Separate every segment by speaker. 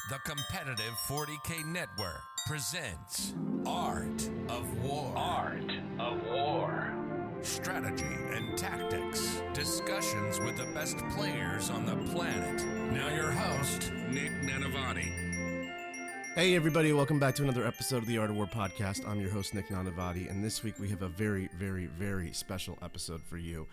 Speaker 1: The competitive 40K Network presents Art of War.
Speaker 2: Art of War.
Speaker 1: Strategy and tactics. Discussions with the best players on the planet. Now your host, Nick Nanavati.
Speaker 3: Hey everybody, welcome back to another episode of the Art of War podcast. I'm your host, Nick Nanavati, and this week we have a very, very, very special episode for you.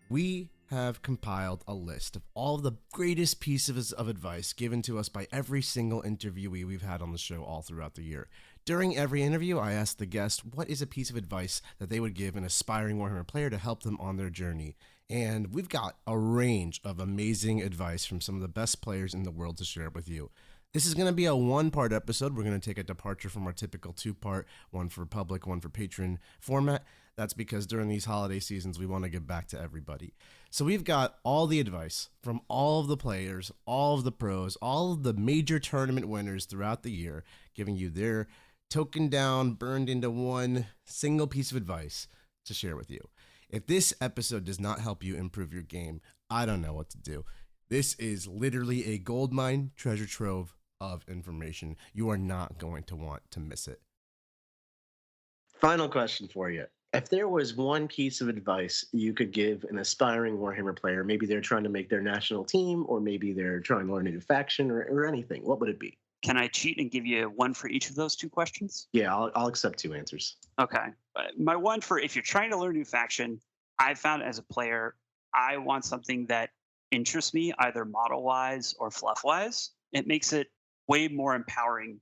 Speaker 3: We have compiled a list of all of the greatest pieces of advice given to us by every single interviewee we've had on the show all throughout the year. During every interview, I ask the guest what is a piece of advice that they would give an aspiring Warhammer player to help them on their journey. And we've got a range of amazing advice from some of the best players in the world to share with you. This is going to be a one-part episode. We're going to take a departure from our typical two-part, one for public, one for patron format. That's because during these holiday seasons, we want to give back to everybody. So we've got all the advice from all of the players, all of the pros, all of the major tournament winners throughout the year, giving you their token down, burned into one single piece of advice to share with you. If this episode does not help you improve your game, I don't know what to do. This is literally a goldmine treasure trove of information. You are not going to want to miss it.
Speaker 4: Final question for you. If there was one piece of advice you could give an aspiring Warhammer player, maybe they're trying to make their national team, or maybe they're trying to learn a new faction or anything, what would it be?
Speaker 5: Can I cheat and give you one for each of those two questions?
Speaker 4: Yeah, I'll accept two answers.
Speaker 5: Okay. My one for if you're trying to learn a new faction, I found as a player, I want something that interests me either model-wise or fluff-wise. It makes it way more empowering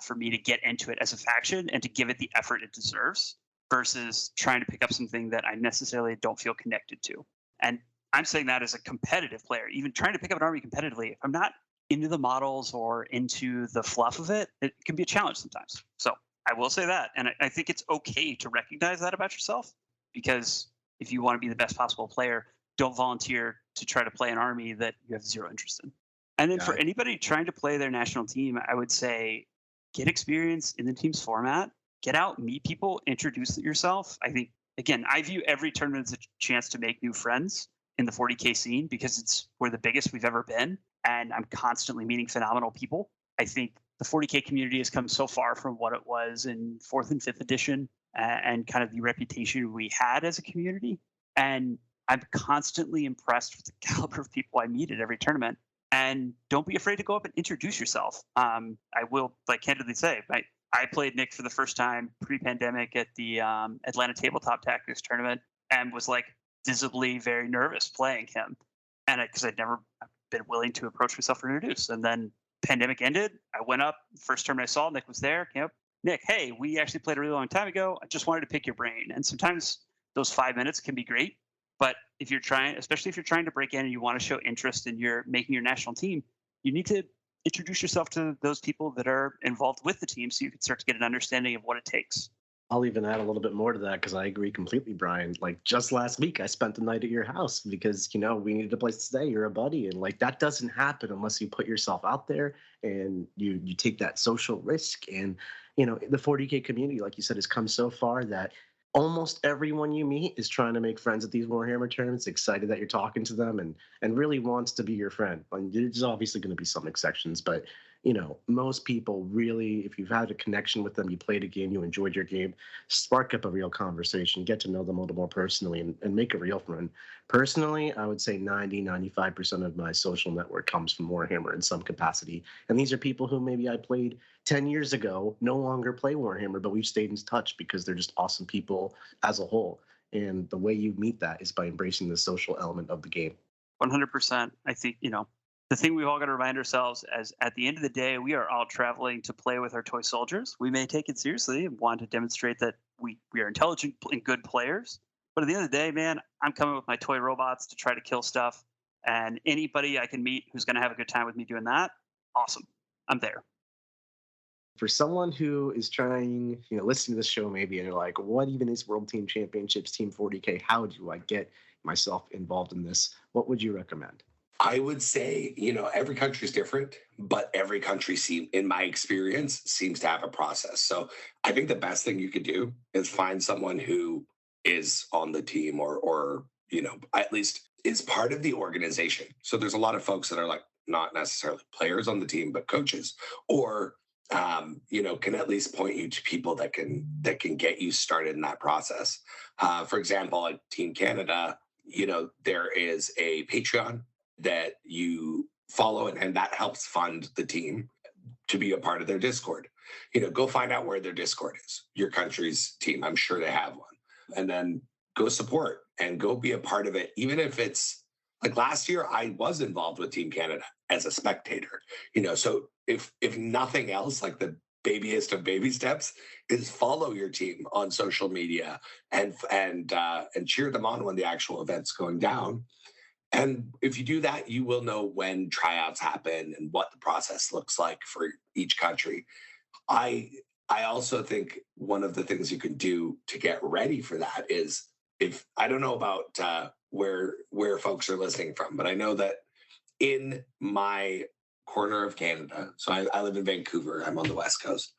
Speaker 5: for me to get into it as a faction and to give it the effort it deserves versus trying to pick up something that I necessarily don't feel connected to. And I'm saying that as a competitive player, even trying to pick up an army competitively, if I'm not into the models or into the fluff of it, it can be a challenge sometimes. So I will say that. And I think it's okay to recognize that about yourself, because if you want to be the best possible player, don't volunteer to try to play an army that you have zero interest in. And then for anybody trying to play their national team, I would say get experience in the team's format, get out, meet people, introduce yourself. I think, again, I view every tournament as a chance to make new friends in the 40K scene because we're the biggest we've ever been. And I'm constantly meeting phenomenal people. I think the 40K community has come so far from what it was in 4th and 5th edition and kind of the reputation we had as a community. And I'm constantly impressed with the caliber of people I meet at every tournament. And don't be afraid to go up and introduce yourself. I will, candidly say, I played Nick for the first time pre-pandemic at the Atlanta Tabletop Tactics tournament and was visibly very nervous playing him. And because I'd never been willing to approach myself or introduce. And then pandemic ended. I went up. First tournament I saw, Nick was there. Came up, Nick, hey, we actually played a really long time ago. I just wanted to pick your brain. And sometimes those 5 minutes can be great. But if you're trying, especially if you're trying to break in and you want to show interest in making your national team, you need to introduce yourself to those people that are involved with the team so you can start to get an understanding of what it takes.
Speaker 4: I'll even add a little bit more to that because I agree completely, Brian. Just last week, I spent the night at your house because, we needed a place to stay. You're a buddy. And that doesn't happen unless you put yourself out there and you take that social risk. And, the 40K community, like you said, has come so far that almost everyone you meet is trying to make friends at these Warhammer tournaments, excited that you're talking to them and really wants to be your friend. There's obviously going to be some exceptions, but, most people really, if you've had a connection with them, you played a game, you enjoyed your game, spark up a real conversation, get to know them a little more personally and make a real friend. Personally, I would say 95% of my social network comes from Warhammer in some capacity. And these are people who maybe I played 10 years ago, no longer play Warhammer, but we've stayed in touch because they're just awesome people as a whole. And the way you meet that is by embracing the social element of the game.
Speaker 5: 100%. I think, the thing we've all got to remind ourselves as at the end of the day, we are all traveling to play with our toy soldiers. We may take it seriously and want to demonstrate that we are intelligent and good players. But at the end of the day, man, I'm coming with my toy robots to try to kill stuff. And anybody I can meet who's going to have a good time with me doing that, awesome. I'm there.
Speaker 4: For someone who is trying, listening to this show maybe, and you're like, what even is World Team Championships, Team 40K? How do I get myself involved in this? What would you recommend?
Speaker 6: I would say, every country is different, but every country, in my experience, seems to have a process. So I think the best thing you could do is find someone who is on the team or at least is part of the organization. So there's a lot of folks that are like, not necessarily players on the team, but coaches, or can at least point you to people that can get you started in that process. For example, at Team Canada, there is a Patreon that you follow, and that helps fund the team to be a part of their Discord. Go find out where their Discord is, your country's team. I'm sure they have one. And then go support and go be a part of it. Even if it's like last year, I was involved with Team Canada as a spectator, so if nothing else, like the babyest of baby steps is follow your team on social media and cheer them on when the actual event's going down. And if you do that, you will know when tryouts happen and what the process looks like for each country. I also think one of the things you can do to get ready for that is, if I don't know about where folks are listening from, but I know that in my corner of Canada, so I live in Vancouver, I'm on the West Coast,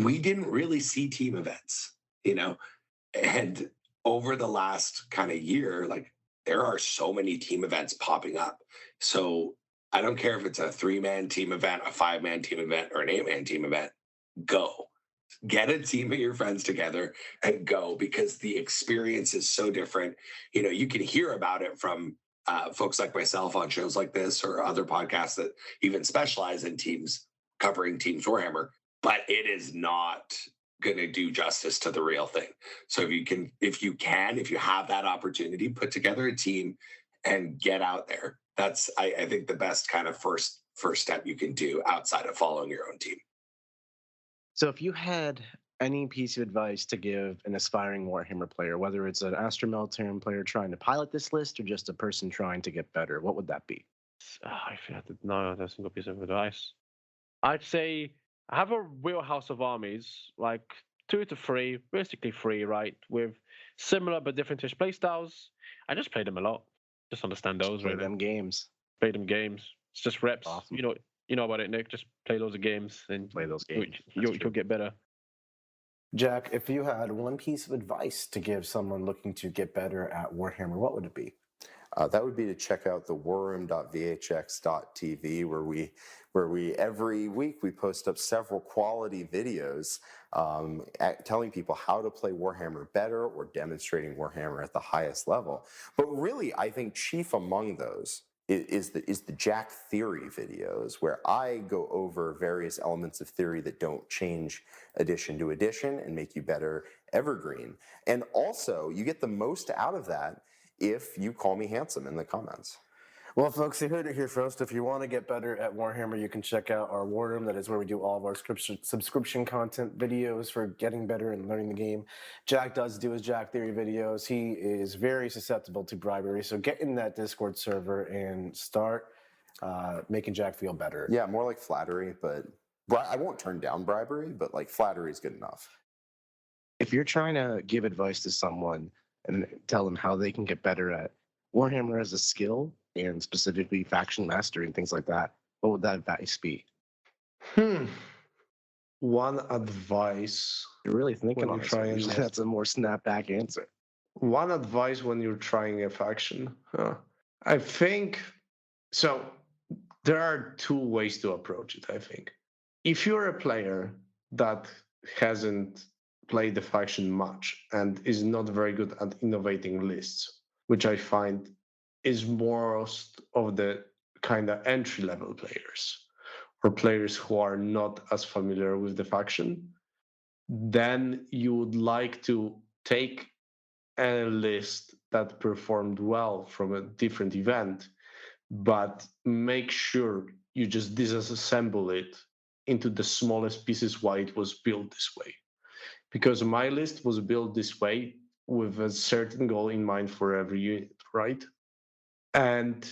Speaker 6: we didn't really see team events, and over the last kind of year, like, there are so many team events popping up. So I don't care if it's a 3-man team event, a 5-man team event, or an 8-man team event, go. Get a team of your friends together and go, because the experience is so different. You can hear about it from folks like myself on shows like this or other podcasts that even specialize in teams, covering Teams Warhammer, but it is not going to do justice to the real thing. So if you have that opportunity, put together a team and get out there. That's, I think, the best kind of first step you can do outside of following your own team.
Speaker 4: So if you had any piece of advice to give an aspiring Warhammer player, whether it's an Astra Militarum player trying to pilot this list or just a person trying to get better, what would that be?
Speaker 7: If you had to know a single piece of advice, I'd say have a wheelhouse of armies, like 2 to 3, basically 3, right, with similar but different-ish playstyles. I just play them a lot. Just understand those.
Speaker 4: Play them games.
Speaker 7: Play them games. It's just reps.
Speaker 4: Awesome.
Speaker 7: You know about it, Nick. Just play loads of games and
Speaker 4: Play those games.
Speaker 7: You'll get better.
Speaker 3: Jack, if you had one piece of advice to give someone looking to get better at Warhammer, what would it be?
Speaker 8: That would be to check out the warroom.vhx.tv, where we every week we post up several quality videos telling people how to play Warhammer better or demonstrating Warhammer at the highest level. But really, I think chief among those is the Jack Theory videos, where I go over various elements of theory that don't change edition to edition and make you better evergreen. And also, you get the most out of that if you call me handsome in the comments.
Speaker 3: Well, folks, you heard it here first. If you want to get better at Warhammer, you can check out our War Room. That is where we do all of our subscription content videos for getting better and learning the game. Jack does do his Jack Theory videos. He is very susceptible to bribery. So get in that Discord server and start making Jack feel better.
Speaker 8: Yeah, more like flattery, but I won't turn down bribery, but like flattery is good enough.
Speaker 4: If you're trying to give advice to someone and tell them how they can get better at Warhammer as a skill, and specifically faction mastery and things like that, what would that advice be?
Speaker 9: One advice.
Speaker 4: You're really thinking
Speaker 9: when
Speaker 4: on it. Usually that's a more snapback answer.
Speaker 9: One advice when you're trying a faction. I think so. There are 2 ways to approach it. I think if you're a player that hasn't played the faction much and is not very good at innovating lists, which I find is most of the kind of entry-level players or players who are not as familiar with the faction, then you would like to take a list that performed well from a different event, but make sure you just disassemble it into the smallest pieces why it was built this way. Because my list was built this way with a certain goal in mind for every unit, right? And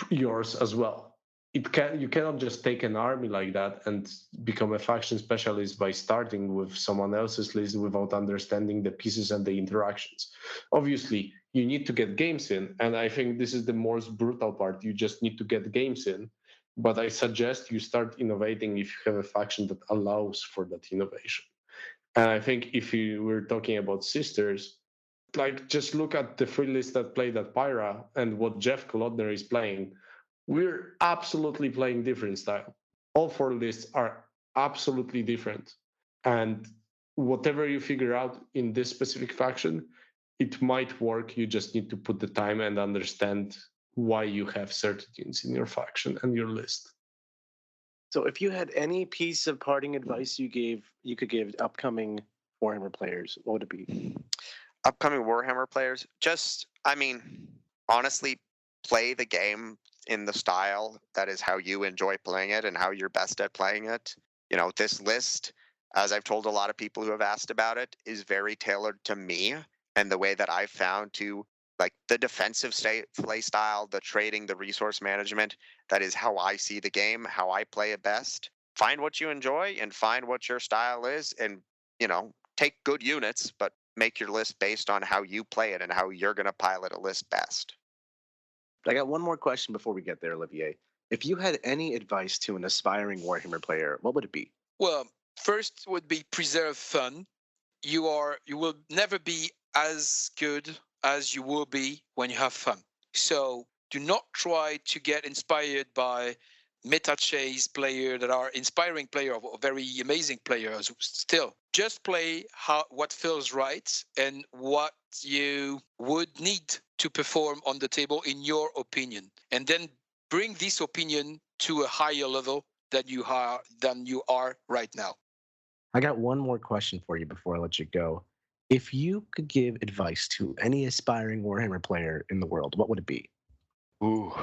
Speaker 9: yours as well. You cannot just take an army like that and become a faction specialist by starting with someone else's list without understanding the pieces and the interactions. Obviously, you need to get games in, and I think this is the most brutal part. You just need to get games in, but I suggest you start innovating if you have a faction that allows for that innovation. And I think if you were talking about sisters, like just look at the free list that played at Pyra and what Jeff Kolodner is playing. we're absolutely playing different style. All 4 lists are absolutely different. And whatever you figure out in this specific faction, it might work. You just need to put the time and understand why you have certain units in your faction and your list.
Speaker 4: So if you had any piece of parting advice you could give upcoming Warhammer players, what would it be?
Speaker 10: Upcoming Warhammer players, honestly, play the game in the style that is how you enjoy playing it and how you're best at playing it. This list, as I've told a lot of people who have asked about it, is very tailored to me and the way that I've found to like the defensive play style, the trading, the resource management. That is how I see the game, how I play it best. Find what you enjoy and find what your style is, and take good units, but make your list based on how you play it and how you're going to pilot a list best.
Speaker 4: I got one more question before we get there, Olivier. If you had any advice to an aspiring Warhammer player, what would it be?
Speaker 11: Well, first would be preserve fun. You will never be as good as you will be when you have fun. So do not try to get inspired by meta chase players that are inspiring players or very amazing players. Still, just play what feels right and what you would need to perform on the table in your opinion, and then bring this opinion to a higher level than you are right now.
Speaker 4: I got one more question for you before I let you go. If you could give advice to any aspiring Warhammer player in the world, what would it be?
Speaker 12: Ooh.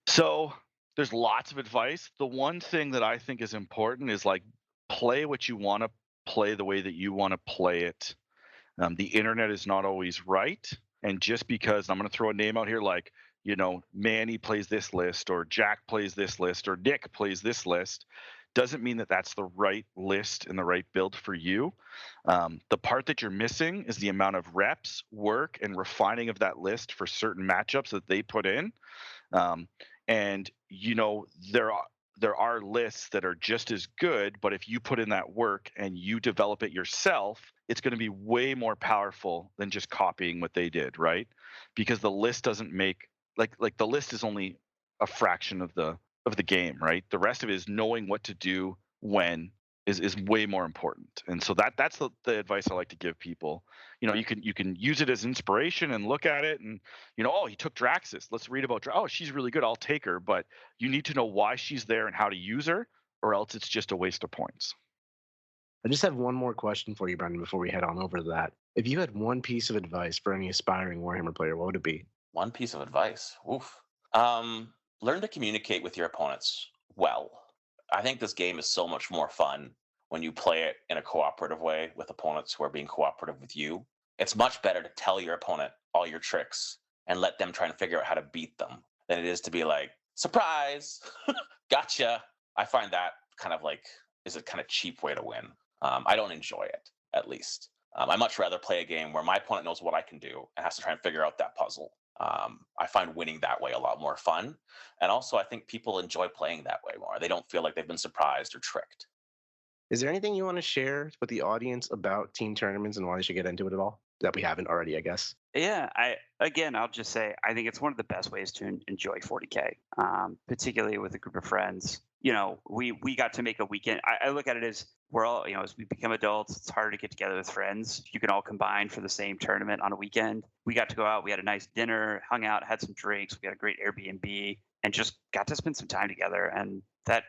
Speaker 12: So there's lots of advice. The one thing that I think is important is like play what you want to play the way that you want to play it. The internet is not always right. And just because I'm going to throw a name out here, like, Manny plays this list or Jack plays this list or Nick plays this list, doesn't mean that that's the right list and the right build for you. The part that you're missing is the amount of reps, work, and refining of that list for certain matchups that they put in. And there are lists that are just as good, but if you put in that work and you develop it yourself, it's going to be way more powerful than just copying what they did, right? Because the list doesn't make like the list is only a fraction of the game, right? The rest of it is knowing what to do when is way more important. And so that's the advice I like to give people. You can use it as inspiration and look at it and oh, he took Draxus. Let's read about oh, she's really good. I'll take her. But you need to know why she's there and how to use her, or else it's just a waste of points.
Speaker 4: I just have one more question for you, Brendan, before we head on over to that. If you had one piece of advice for any aspiring Warhammer player, what would it be?
Speaker 13: One piece of advice. Oof. Learn to communicate with your opponents well. I think this game is so much more fun when you play it in a cooperative way with opponents who are being cooperative with you. It's much better to tell your opponent all your tricks and let them try and figure out how to beat them than it is to be like, surprise, gotcha. I find that kind of is a kind of cheap way to win. I don't enjoy it, at least. I much rather play a game where my opponent knows what I can do and has to try and figure out that puzzle. I find winning that way a lot more fun. And also, I think people enjoy playing that way more. They don't feel like they've been surprised or tricked.
Speaker 4: Is there anything you want to share with the audience about team tournaments and why they should get into it at all that we haven't already, I guess?
Speaker 5: Yeah, I'll just say I think it's one of the best ways to enjoy 40K, particularly with a group of friends. We got to make a weekend. I look at it as we're all, as we become adults, it's harder to get together with friends. You can all combine for the same tournament on a weekend. We got to go out. We had a nice dinner, hung out, had some drinks. We had a great Airbnb and just got to spend some time together. And that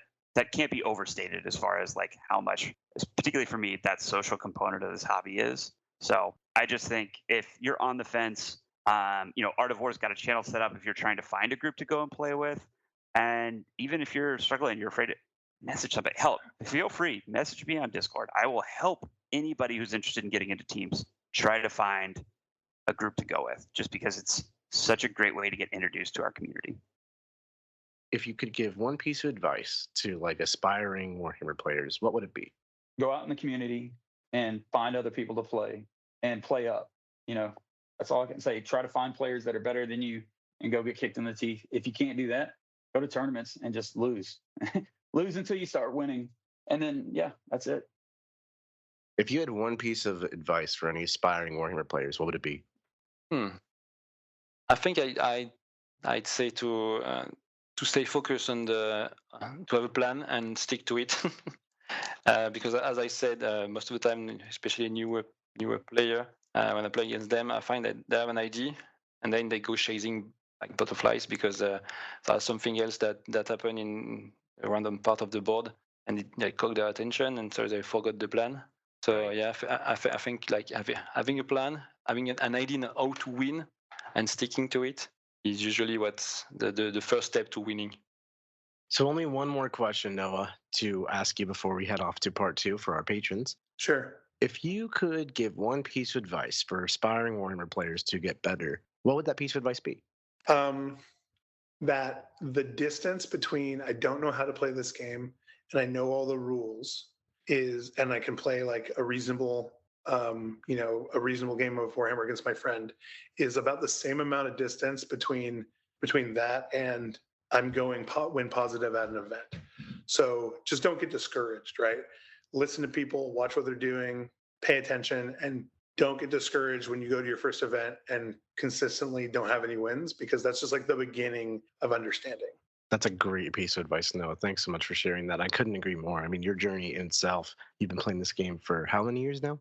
Speaker 5: can't be overstated as far as how much, particularly for me, that social component of this hobby is. So I just think if you're on the fence, Art of War's got a channel set up if you're trying to find a group to go and play with. And even if you're struggling, you're afraid to message somebody, help, feel free, message me on Discord. I will help anybody who's interested in getting into teams try to find a group to go with, just because it's such a great way to get introduced to our community.
Speaker 4: If you could give one piece of advice to aspiring Warhammer players, what would it be?
Speaker 14: Go out in the community and find other people to play and play up. That's all I can say. Try to find players that are better than you and go get kicked in the teeth. If you can't do that, go to tournaments and just lose. Lose until you start winning. And then, yeah, that's it.
Speaker 4: If you had one piece of advice for any aspiring Warhammer players, what would it be?
Speaker 15: I think I'd say to to stay focused on to have a plan and stick to it. Because as I said, most of the time, especially newer player, when I play against them, I find that they have an idea and then they go chasing like butterflies because there's something else that happened in a random part of the board and it caught their attention, and so they forgot the plan. So yeah, I think like having a plan, having an idea on how to win, and sticking to it is usually what's the first step to winning.
Speaker 4: So only one more question, Noah, to ask you before we head off to part 2 for our patrons.
Speaker 9: Sure.
Speaker 4: If you could give one piece of advice for aspiring Warhammer players to get better, what would that piece of advice be?
Speaker 16: That the distance between I don't know how to play this game and I know all the rules and I can play like a reasonable game of Warhammer against my friend is about the same amount of distance between that and I'm going win positive at an event. So just don't get discouraged, right? Listen to people, watch what they're doing, pay attention, and don't get discouraged when you go to your first event and consistently don't have any wins, because that's just like the beginning of understanding.
Speaker 4: That's a great piece of advice, Noah. Thanks so much for sharing that. I couldn't agree more. I mean, your journey in itself, you've been playing this game for how many years now?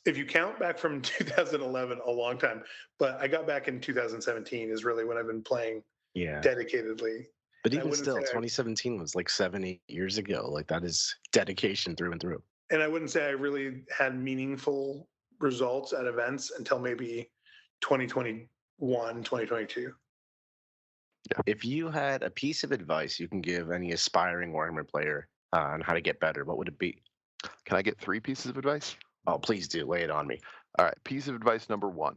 Speaker 16: If you count back from 2011, a long time, but I got back in 2017 is really when I've been playing dedicatedly.
Speaker 4: But even still, 2017 was like 7-8 years ago. Like that is dedication through and through.
Speaker 16: And I wouldn't say I really had meaningful results at events until maybe 2021, 2022.
Speaker 4: If you had a piece of advice you can give any aspiring Warhammer player on how to get better, what would it be?
Speaker 17: Can I get 3 pieces of advice?
Speaker 4: Oh, please do. Lay it on me.
Speaker 17: All right. Piece of advice number 1.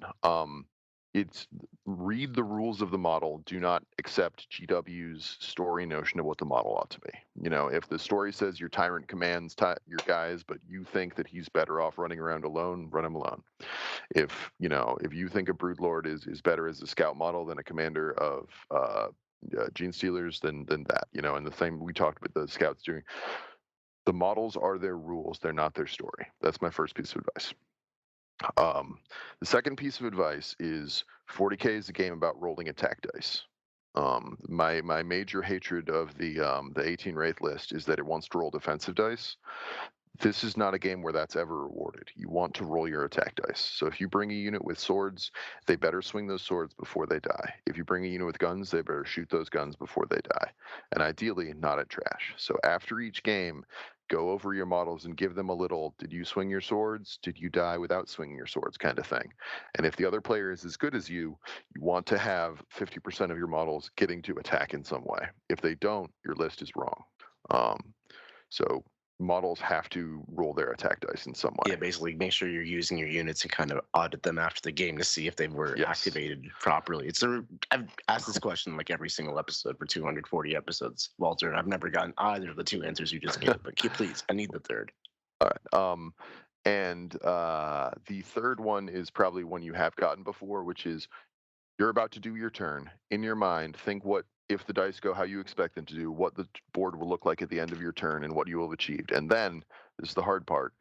Speaker 17: It's read the rules of the model. Do not accept GW's story notion of what the model ought to be. You know, if the story says your tyrant commands your guys, but you think that he's better off running around alone, run him alone. If you think a Broodlord is better as a scout model than a commander of Gene Stealers, then that. And the same we talked about the scouts doing. The models are their rules. They're not their story. That's my first piece of advice. The second piece of advice is 40K is a game about rolling attack dice. My major hatred of the 18 Wraith list is that it wants to roll defensive dice. This is not a game where that's ever rewarded. You want to roll your attack dice. So if you bring a unit with swords, they better swing those swords before they die. If you bring a unit with guns, they better shoot those guns before they die. And ideally, not at trash. So after each game, go over your models and give them a little, did you swing your swords? Did you die without swinging your swords kind of thing? And if the other player is as good as you want to have 50% of your models getting to attack in some way. If they don't, your list is wrong. So models have to roll their attack dice in some way.
Speaker 4: Yeah, basically make sure you're using your units and kind of audit them after the game to see if they were activated properly. I've asked this question like every single episode for 240 episodes, Walter, and I've never gotten either of the 2 answers you just gave, but please, I need the third.
Speaker 17: All right. And the third one is probably one you have gotten before, which is you're about to do your turn. In your mind, think what if the dice go how you expect them to do, what the board will look like at the end of your turn and what you will have achieved. And then, this is the hard part,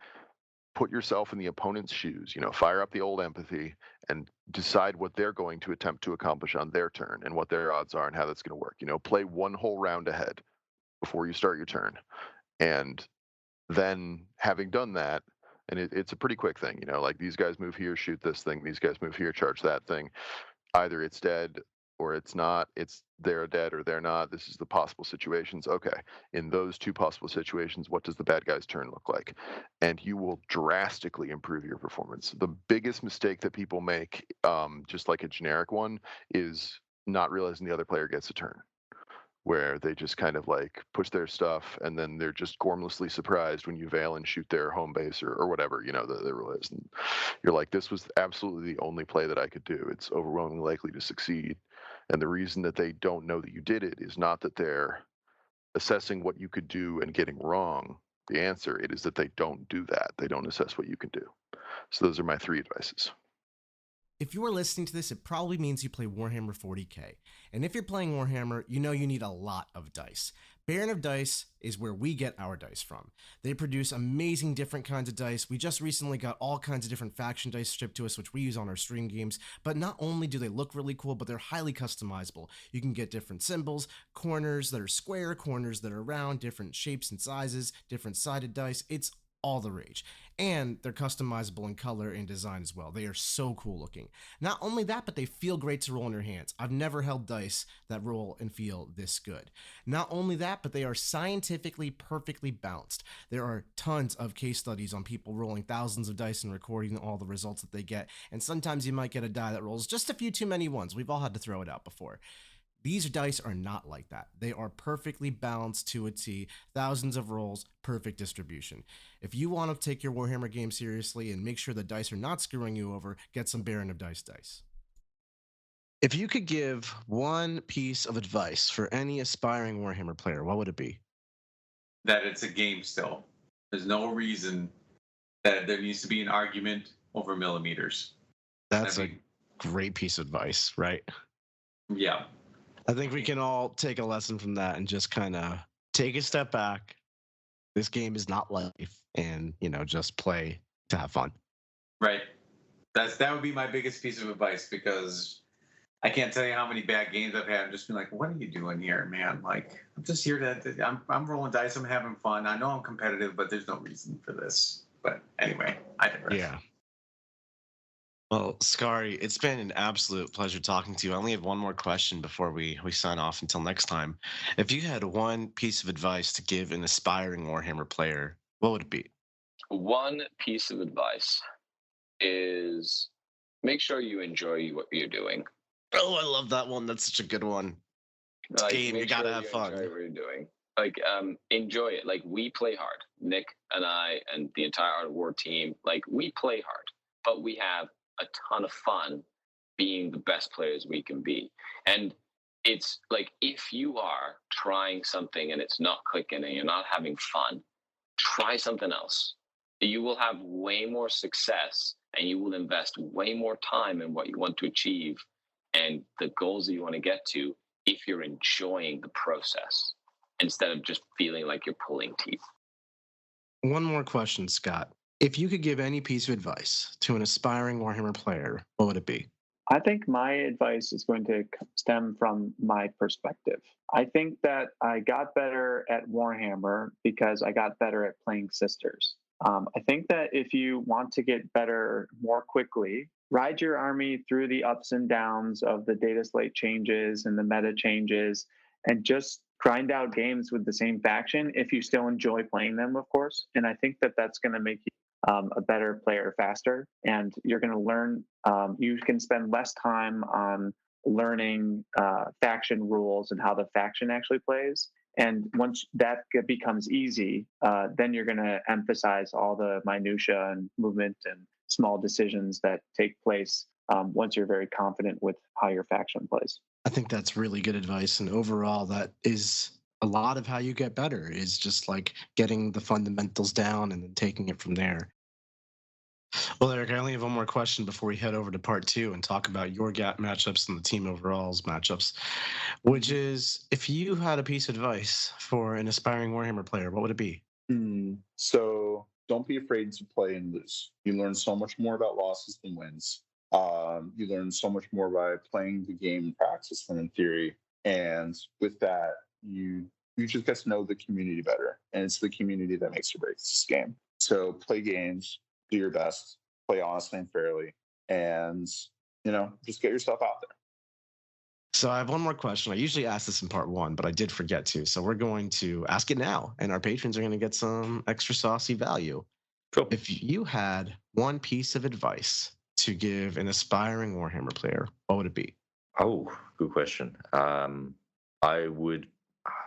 Speaker 17: put yourself in the opponent's shoes, fire up the old empathy and decide what they're going to attempt to accomplish on their turn and what their odds are and how that's going to work. Play one whole round ahead before you start your turn. And then having done that, and it's a pretty quick thing, like these guys move here, shoot this thing, these guys move here, charge that thing. Either it's dead or it's not, they're dead or they're not. This is the possible situations. Okay, in those 2 possible situations, what does the bad guy's turn look like? And you will drastically improve your performance. The biggest mistake that people make, just like a generic one, is not realizing the other player gets a turn, where they just kind of like push their stuff and then they're just gormlessly surprised when you veil and shoot their home base or whatever, the rule is. And you're like, this was absolutely the only play that I could do. It's overwhelmingly likely to succeed. And the reason that they don't know that you did it is not that they're assessing what you could do and getting wrong the answer. It is that they don't do that. They don't assess what you can do. So those are my 3 advices.
Speaker 3: If you are listening to this, it probably means you play Warhammer 40K. And if you're playing Warhammer, you know you need a lot of dice. Baron of Dice is where we get our dice from. They produce amazing different kinds of dice. We just recently got all kinds of different faction dice shipped to us, which we use on our stream games. But not only do they look really cool, but they're highly customizable. You can get different symbols, corners that are square, corners that are round, different shapes and sizes, different sided dice. It's all the rage. And they're customizable in color and design as well. They are so cool looking. Not only that, but they feel great to roll in your hands. I've never held dice that roll and feel this good. Not only that, but they are scientifically perfectly balanced. There are tons of case studies on people rolling thousands of dice and recording all the results that they get. And sometimes you might get a die that rolls just a few too many ones. We've all had to throw it out before. These dice are not like that. They are perfectly balanced to a T, thousands of rolls, perfect distribution. If you want to take your Warhammer game seriously and make sure the dice are not screwing you over, get some Baron of dice. If you could give one piece of advice for any aspiring Warhammer player, what would it be?
Speaker 18: That it's a game still. There's no reason that there needs to be an argument over millimeters.
Speaker 3: That's a great piece of advice, right?
Speaker 18: Yeah.
Speaker 3: I think we can all take a lesson from that and just kind of take a step back. This game is not life, and just play to have fun.
Speaker 18: Right. That would be my biggest piece of advice, because I can't tell you how many bad games I've had. I'm just being like, what are you doing here, man? Like, I'm just here I'm rolling dice. I'm having fun. I know I'm competitive, but there's no reason for this. But anyway, I digress.
Speaker 19: Yeah. Well, Scary, it's been an absolute pleasure talking to you. I only have one more question before we sign off until next time. If you had one piece of advice to give an aspiring Warhammer player, what would it be?
Speaker 20: One piece of advice is make sure you enjoy what you're doing.
Speaker 19: Oh, I love that one. That's such a good one. It's a game. You gotta have fun.
Speaker 20: Enjoy what you're doing. Enjoy it. We play hard. Nick and I and the entire Art of War team, we play hard, but we have a ton of fun being the best players we can be. And it's if you are trying something and it's not clicking and you're not having fun, try something else. You will have way more success and you will invest way more time in what you want to achieve and the goals that you want to get to if you're enjoying the process instead of just feeling like you're pulling teeth.
Speaker 3: One more question, Scott. If you could give any piece of advice to an aspiring Warhammer player, what would it be?
Speaker 21: I think my advice is going to stem from my perspective. I think that I got better at Warhammer because I got better at playing Sisters. I think that if you want to get better more quickly, ride your army through the ups and downs of the data slate changes and the meta changes, and just grind out games with the same faction if you still enjoy playing them, of course. And I think that that's going to make you a better player faster, and you're going to learn. You can spend less time on learning faction rules and how the faction actually plays. And once that becomes easy, then you're going to emphasize all the minutia and movement and small decisions that take place once you're very confident with how your faction plays.
Speaker 3: I think that's really good advice, and overall, that is a lot of how you get better, is just getting the fundamentals down and then taking it from there. Well, Eric, I only have one more question before we head over to part 2 and talk about your gap matchups and the team overalls matchups, which is, if you had a piece of advice for an aspiring Warhammer player, what would it be?
Speaker 22: So don't be afraid to play and lose. You learn so much more about losses than wins. You learn so much more by playing the game in practice than in theory. And with that, you just get to know the community better. And it's the community that makes or breaks this game. So play games, do your best, play honestly and fairly, and, just get yourself out there.
Speaker 3: So I have one more question. I usually ask this in part 1, but I did forget to. So we're going to ask it now, and our patrons are going to get some extra saucy value. Cool. If you had one piece of advice to give an aspiring Warhammer player, what would it be?
Speaker 23: Oh, good question. I would,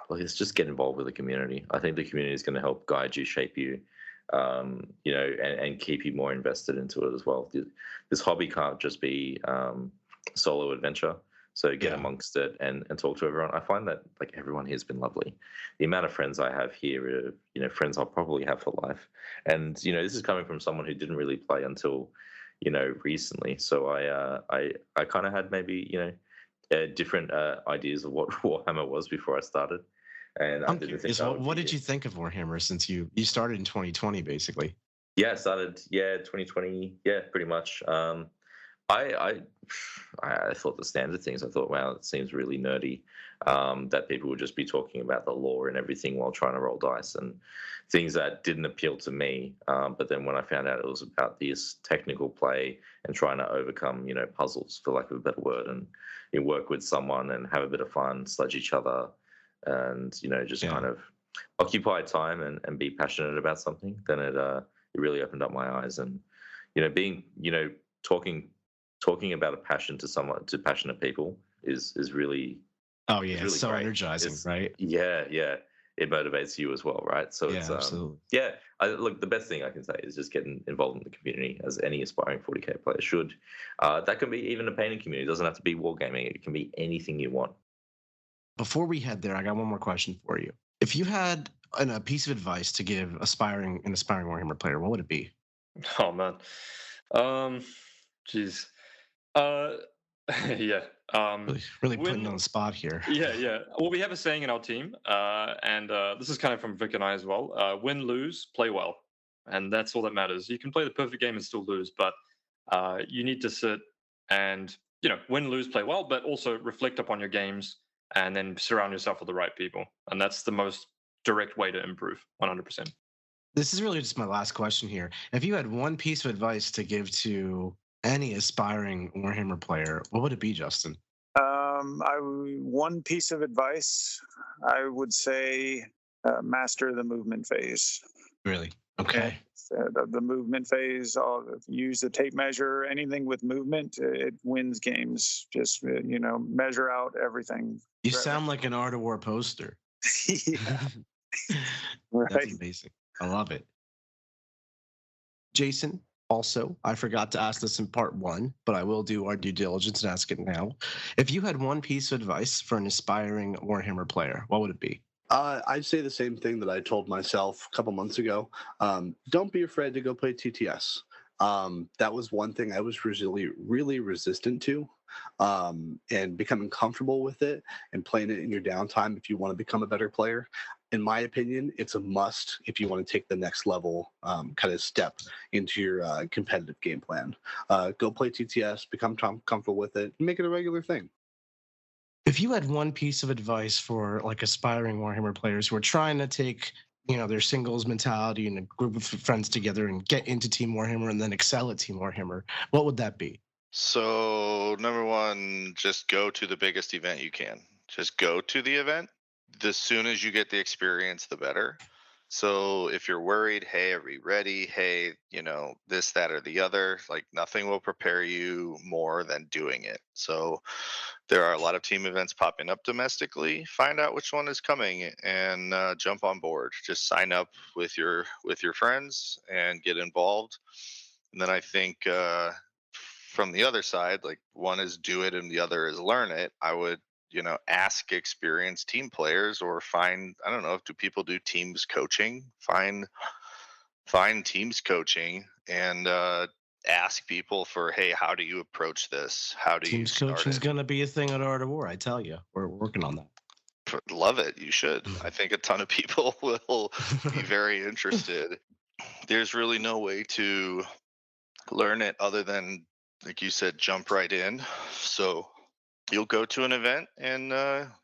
Speaker 23: let's just get involved with the community. I think the community is going to help guide you, shape you, and keep you more invested into it as well. This hobby can't just be solo adventure. So get amongst it and talk to everyone. I find that everyone here has been lovely. The amount of friends I have here are, friends I'll probably have for life. And, this is coming from someone who didn't really play until, recently. So I kind of had maybe, different ideas of what Warhammer was before I started. and I didn't think that would
Speaker 19: What
Speaker 23: be
Speaker 19: did you think of Warhammer since you started in 2020, basically?
Speaker 23: Yeah, started 2020. Yeah, pretty much. I I thought the standard things. I thought, wow, it seems really nerdy. That people would just be talking about the lore and everything while trying to roll dice and things that didn't appeal to me. But then when I found out it was about this technical play and trying to overcome, puzzles, for lack of a better word, and you work with someone and have a bit of fun, sludge each other, and just kind of occupy time and be passionate about something, then it really opened up my eyes. And being talking about a passion to passionate people is really
Speaker 19: it's so
Speaker 23: great.
Speaker 19: energizing, right?
Speaker 23: Yeah, it motivates you as well, right? So it's
Speaker 19: absolutely.
Speaker 23: Look, the best thing I can say is just getting involved in the community, as any aspiring 40k player should. That can be even a painting community. It doesn't have to be wargaming. It can be anything you want.
Speaker 19: Before we head there, I got one more question for you. If you had a piece of advice to give an aspiring Warhammer player, what would it be?
Speaker 1: Oh man, jeez, yeah.
Speaker 19: Really putting you on the spot here.
Speaker 1: Yeah. Well, we have a saying in our team, and this is kind of from Vic and I as well: win, lose, play well, and that's all that matters. You can play the perfect game and still lose, but you need to sit and win, lose, play well, but also reflect upon your games and then surround yourself with the right people, and that's the most direct way to improve. 100%.
Speaker 19: This is really just my last question here. If you had one piece of advice to give to any aspiring Warhammer player, what would it be, Justin?
Speaker 2: One piece of advice, I would say, master the movement phase.
Speaker 19: Really? Okay.
Speaker 2: The movement phase. Use the tape measure. Anything with movement, it wins games. Just measure out everything.
Speaker 19: You sound like an Art of War poster.
Speaker 2: Right.
Speaker 19: That's amazing. I love it. Jason, also, I forgot to ask this in part 1, but I will do our due diligence and ask it now. If you had one piece of advice for an aspiring Warhammer player, what would it be?
Speaker 6: I'd say the same thing that I told myself a couple months ago. Don't be afraid to go play TTS. That was one thing I was really resistant to, and becoming comfortable with it and playing it in your downtime if you want to become a better player. In my opinion, it's a must if you want to take the next level kind of step into your competitive game plan. Go play TTS, become comfortable with it, and make it a regular thing.
Speaker 19: If you had one piece of advice for aspiring Warhammer players who are trying to take their singles mentality and a group of friends together and get into Team Warhammer and then excel at Team Warhammer, what would that be?
Speaker 24: So, number one, just go to the biggest event you can. Just go to the event. The sooner as you get the experience, the better. So if you're worried, hey, are we ready? Hey, this, that, or the other, nothing will prepare you more than doing it. So there are a lot of team events popping up domestically. Find out which one is coming and jump on board. Just sign up with your friends and get involved. And then I think from the other side, one is do it and the other is learn it. I would ask experienced team players or find, I don't know, do people do teams coaching? Find teams coaching and ask people for, hey, how do you approach this? How do
Speaker 19: teams
Speaker 24: you start
Speaker 19: coaching is going to be a thing at Art of War, I tell you. We're working on that.
Speaker 24: Love it. You should. I think a ton of people will be very interested. There's really no way to learn it other than, like you said, jump right in. So you'll go to an event and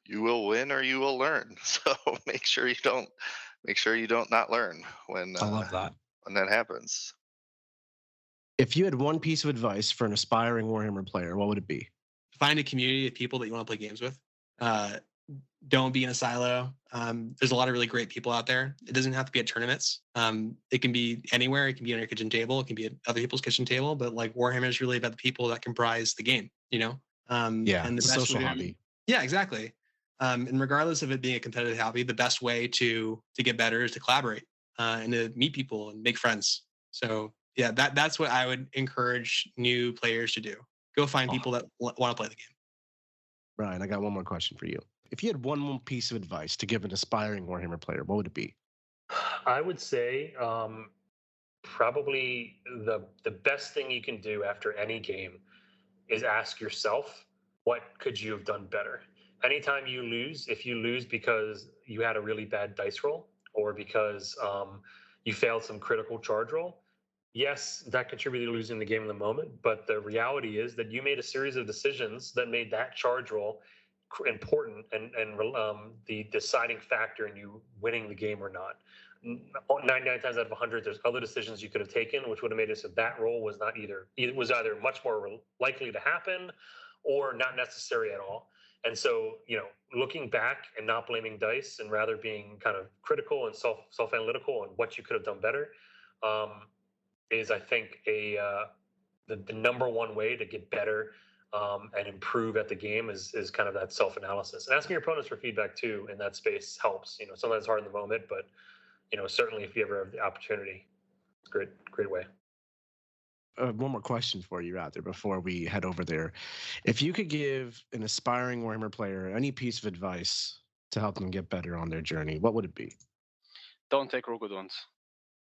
Speaker 24: you will win or you will learn. So make sure you don't not learn when
Speaker 19: I love that.
Speaker 24: When that happens.
Speaker 19: If you had one piece of advice for an aspiring Warhammer player, what would it be?
Speaker 25: Find a community of people that you want to play games with. Don't be in a silo. There's a lot of really great people out there. It doesn't have to be at tournaments. It can be anywhere. It can be on your kitchen table. It can be at other people's kitchen table. But Warhammer is really about the people that comprise the game. And the
Speaker 19: social hobby.
Speaker 25: Yeah, exactly. And regardless of it being a competitive hobby, the best way to get better is to collaborate and to meet people and make friends. So yeah, that's what I would encourage new players to do. Go find people that want to play the game.
Speaker 19: Ryan, I got one more question for you. If you had one piece of advice to give an aspiring Warhammer player, what would it be?
Speaker 26: I would say probably the best thing you can do after any game is ask yourself, what could you have done better? anytime you lose, if you lose because you had a really bad dice roll or because you failed some critical charge roll, yes, that contributed to losing the game in the moment. But the reality is that you made a series of decisions that made that charge roll important and the deciding factor in you winning the game or not. 99 times out of 100, there's other decisions you could have taken, which would have made it so that roll was not either much more likely to happen or not necessary at all. And so, looking back and not blaming dice and rather being kind of critical and self-analytical on what you could have done better, is, I think, the number one way to get better and improve at the game is kind of that self-analysis. And asking your opponents for feedback too in that space helps. Sometimes it's hard in the moment, but certainly if you ever have the opportunity, it's a great way.
Speaker 3: One more question for you out there before we head over there. If you could give an aspiring Warhammer player any piece of advice to help them get better on their journey, what would it be?
Speaker 7: Don't take Rogodons.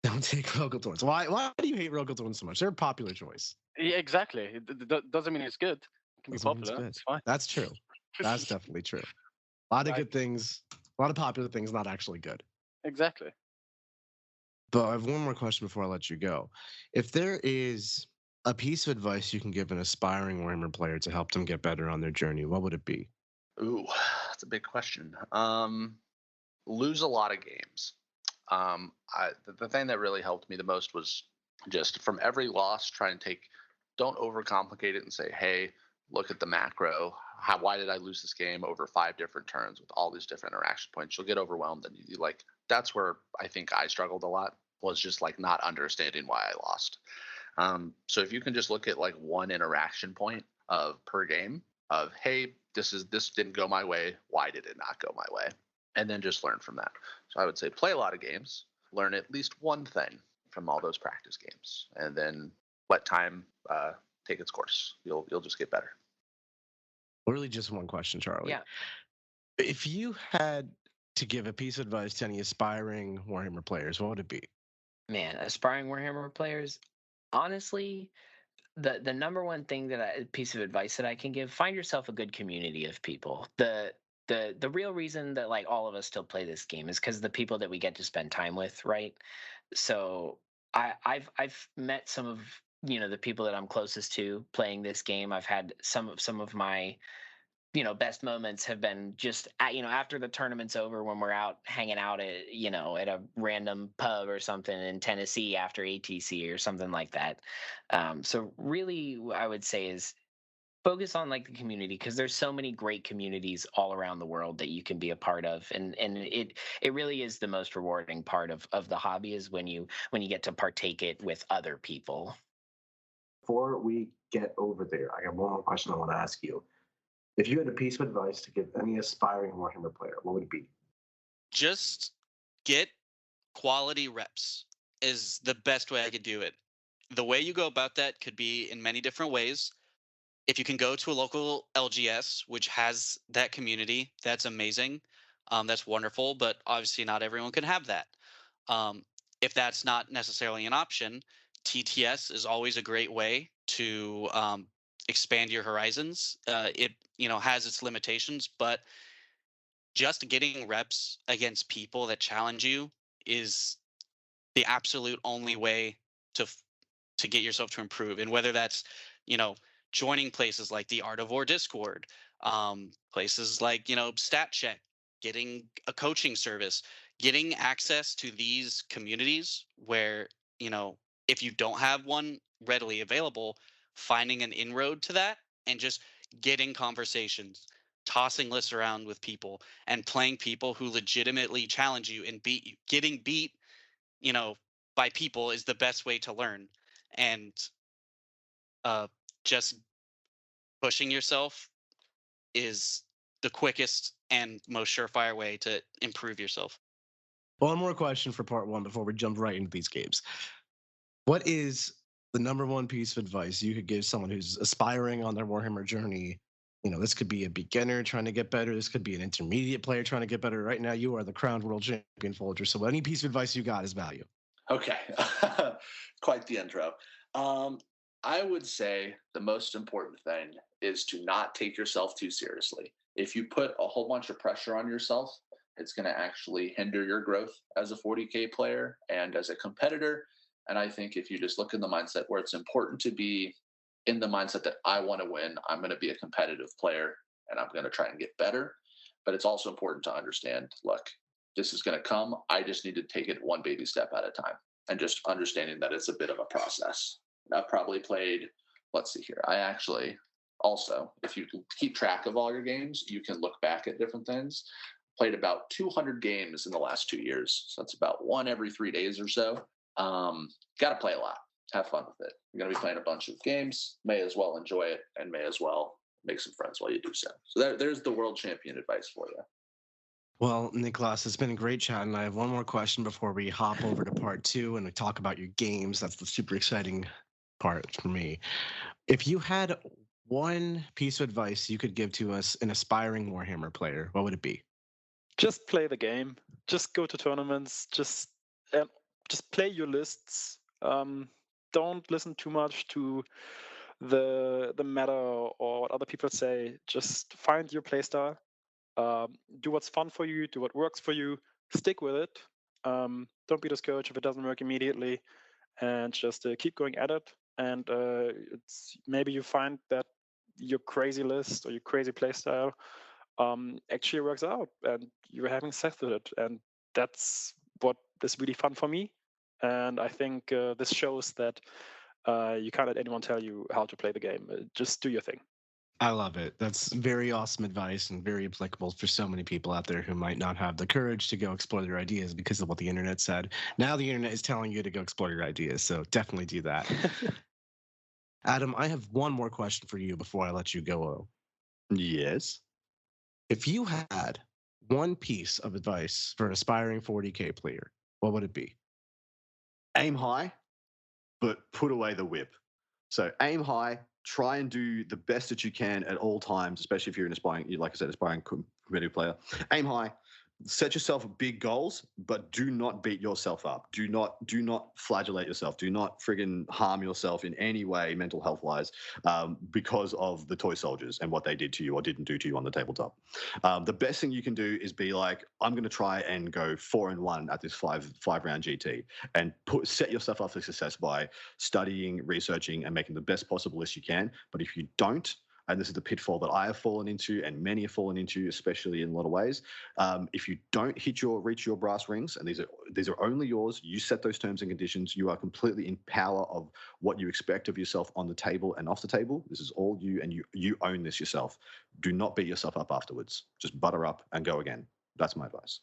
Speaker 3: Don't take Rogodons. Why do you hate Rogodons so much? They're a popular choice.
Speaker 7: Yeah, exactly. It doesn't mean it's good. It can be popular. It's fine.
Speaker 3: That's true. That's definitely true. A lot of good things, a lot of popular things, not actually good.
Speaker 7: Exactly.
Speaker 3: But I have one more question before I let you go. If there is a piece of advice you can give an aspiring Warhammer player to help them get better on their journey, what would it be?
Speaker 6: Ooh, that's a big question. Lose a lot of games. The thing that really helped me the most was just from every loss, try and don't overcomplicate it and say, hey, look at the macro. Why did I lose this game over 5 different turns with all these different interaction points? You'll get overwhelmed, and that's where I think I struggled a lot, was just not understanding why I lost. So if you can just look at one interaction point per game of, hey, this didn't go my way. Why did it not go my way? And then just learn from that. So I would say play a lot of games, learn at least one thing from all those practice games, and then let time take its course. You'll just get better.
Speaker 3: Really just one question, Charlie.
Speaker 8: Yeah.
Speaker 3: If you had to give a piece of advice to any aspiring Warhammer players, what would it be?
Speaker 8: Man, aspiring Warhammer players, honestly, the number one thing piece of advice that I can give: find yourself a good community of people. The real reason that all of us still play this game is because the people that we get to spend time with, right? So I've met some of the people that I'm closest to playing this game. I've had some of my best moments have been just after the tournament's over, when we're out hanging out at at a random pub or something in Tennessee after ATC or something like that. So really, I would say is focus on the community, because there's so many great communities all around the world that you can be a part of, and it really is the most rewarding part of the hobby, is when you get to partake it with other people.
Speaker 4: Before we get over there, I got one more question I want to ask you. If you had a piece of advice to give any aspiring Warhammer player, what would it be?
Speaker 10: Just get quality reps is the best way I could do it. The way you go about that could be in many different ways. If you can go to a local LGS, which has that community, that's amazing. That's wonderful, but obviously not everyone can have that. If that's not necessarily an option, TTS is always a great way to expand your horizons. It has its limitations, but just getting reps against people that challenge you is the absolute only way to get yourself to improve. And whether that's joining places like the Art of War Discord, places like Stat Check, getting a coaching service, getting access to these communities where if you don't have one readily available, finding an inroad to that and just getting conversations, tossing lists around with people, and playing people who legitimately challenge you and beat you. Getting beat, by people is the best way to learn. And just pushing yourself is the quickest and most surefire way to improve yourself.
Speaker 3: One more question for part 1 before we jump right into these games. What is the number one piece of advice you could give someone who's aspiring on their Warhammer journey? This could be a beginner trying to get better. This could be an intermediate player trying to get better. Right now, you are the crowned world champion, Folger. So any piece of advice you got is value.
Speaker 6: Okay. Quite the intro. I would say the most important thing is to not take yourself too seriously.
Speaker 5: if you put a whole bunch of pressure on yourself, it's going to actually hinder your growth as a 40K player and as a competitor. And I think if you just look in the mindset where it's important to be in the mindset that I want to win, I'm going to be a competitive player and I'm going to try and get better. But it's also important to understand, look, this is going to come. I just need to take it one baby step at a time, and just understanding that it's a bit of a process. I've probably played, let's see here. I actually also, if you can keep track of all your games, you can look back at different things. Played about 200 games in the last 2 years. So that's about one every 3 days or so. Got to play a lot. Have fun with it. You're going to be playing a bunch of games. May as well enjoy it, and may as well make some friends while you do so. So there's the world champion advice for you.
Speaker 19: Well, Nicholas, it's been a great chat, and I have one more question before we hop over to part 2 and we talk about your games. That's the super exciting part for me. If you had one piece of advice you could give to us, an aspiring Warhammer player, what would it be?
Speaker 11: Just play the game. Just go to tournaments. Just play your lists. Don't listen too much to the meta or what other people say. Just find your playstyle. Do what's fun for you. Do what works for you. Stick with it. Don't be discouraged if it doesn't work immediately, and just keep going at it. And it's maybe you find that your crazy list or your crazy playstyle actually works out, and you're having success with it. And that's what is really fun for me. And I think this shows that you can't let anyone tell you how to play the game. Just do your thing.
Speaker 19: I love it. That's very awesome advice and very applicable for so many people out there who might not have the courage to go explore their ideas because of what the internet said. Now the internet is telling you to go explore your ideas, so definitely do that. Adam, I have one more question for you before I let you go.
Speaker 6: Yes.
Speaker 19: If you had one piece of advice for an aspiring 40K player, what would it be?
Speaker 6: Aim high, but put away the whip. So aim high, try and do the best that you can at all times, especially if you're an aspiring, like I said, aspiring competitive player. Aim high, set yourself big goals, but do not beat yourself up. Do not flagellate yourself. Do not friggin' harm yourself in any way, mental health wise, because of the toy soldiers and what they did to you or didn't do to you on the tabletop. The best thing you can do is be like, I'm going to try and go 4-1 at this five round GT, and set yourself up for success by studying, researching, and making the best possible list you can. But if you don't, and this is the pitfall that I have fallen into and many have fallen into, especially in a lot of ways. If you don't reach your brass rings, and these are only yours, you set those terms and conditions. You are completely in power of what you expect of yourself on the table and off the table. This is all you, and you own this yourself. Do not beat yourself up afterwards. Just butter up and go again. That's my advice.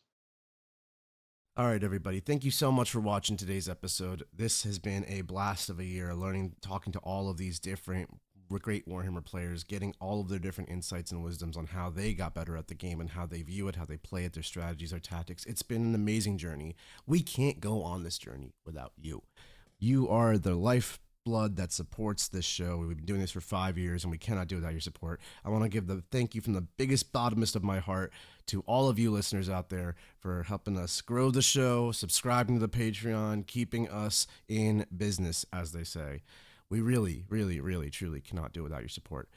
Speaker 3: All right, everybody. Thank you so much for watching today's episode. This has been a blast of a year, talking to all of these different great Warhammer players, getting all of their different insights and wisdoms on how they got better at the game and how they view it, how they play it, their strategies, their tactics. It's been an amazing journey. We can't go on this journey without you. You are the lifeblood that supports this show. We've been doing this for 5 years, and we cannot do it without your support. I want to give the thank you from the biggest, bottomest of my heart to all of you listeners out there for helping us grow the show, subscribing to the Patreon, keeping us in business, as they say. We really, really, really, truly cannot do it without your support.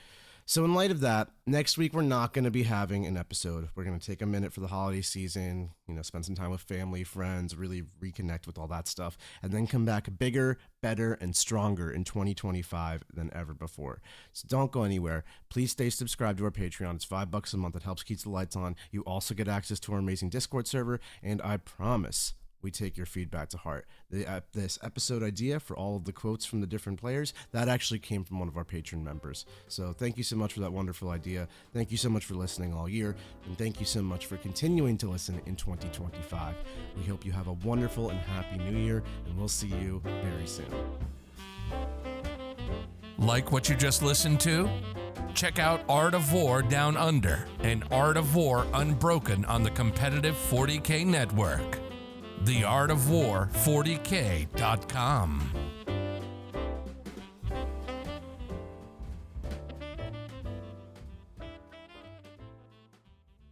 Speaker 3: So in light of that, next week we're not going to be having an episode. We're going to take a minute for the holiday season, spend some time with family, friends, really reconnect with all that stuff, and then come back bigger, better, and stronger in 2025 than ever before. So don't go anywhere. Please stay subscribed to our Patreon. It's $5 a month. It helps keep the lights on. You also get access to our amazing Discord server, and I promise we take your feedback to heart. This episode idea for all of the quotes from the different players, that actually came from one of our Patreon members. So thank you so much for that wonderful idea. Thank you so much for listening all year. And thank you so much for continuing to listen in 2025. We hope you have a wonderful and happy new year, and we'll see you very soon.
Speaker 12: Like what you just listened to? Check out Art of War Down Under and Art of War Unbroken on the competitive 40K network. theartofwar40k.com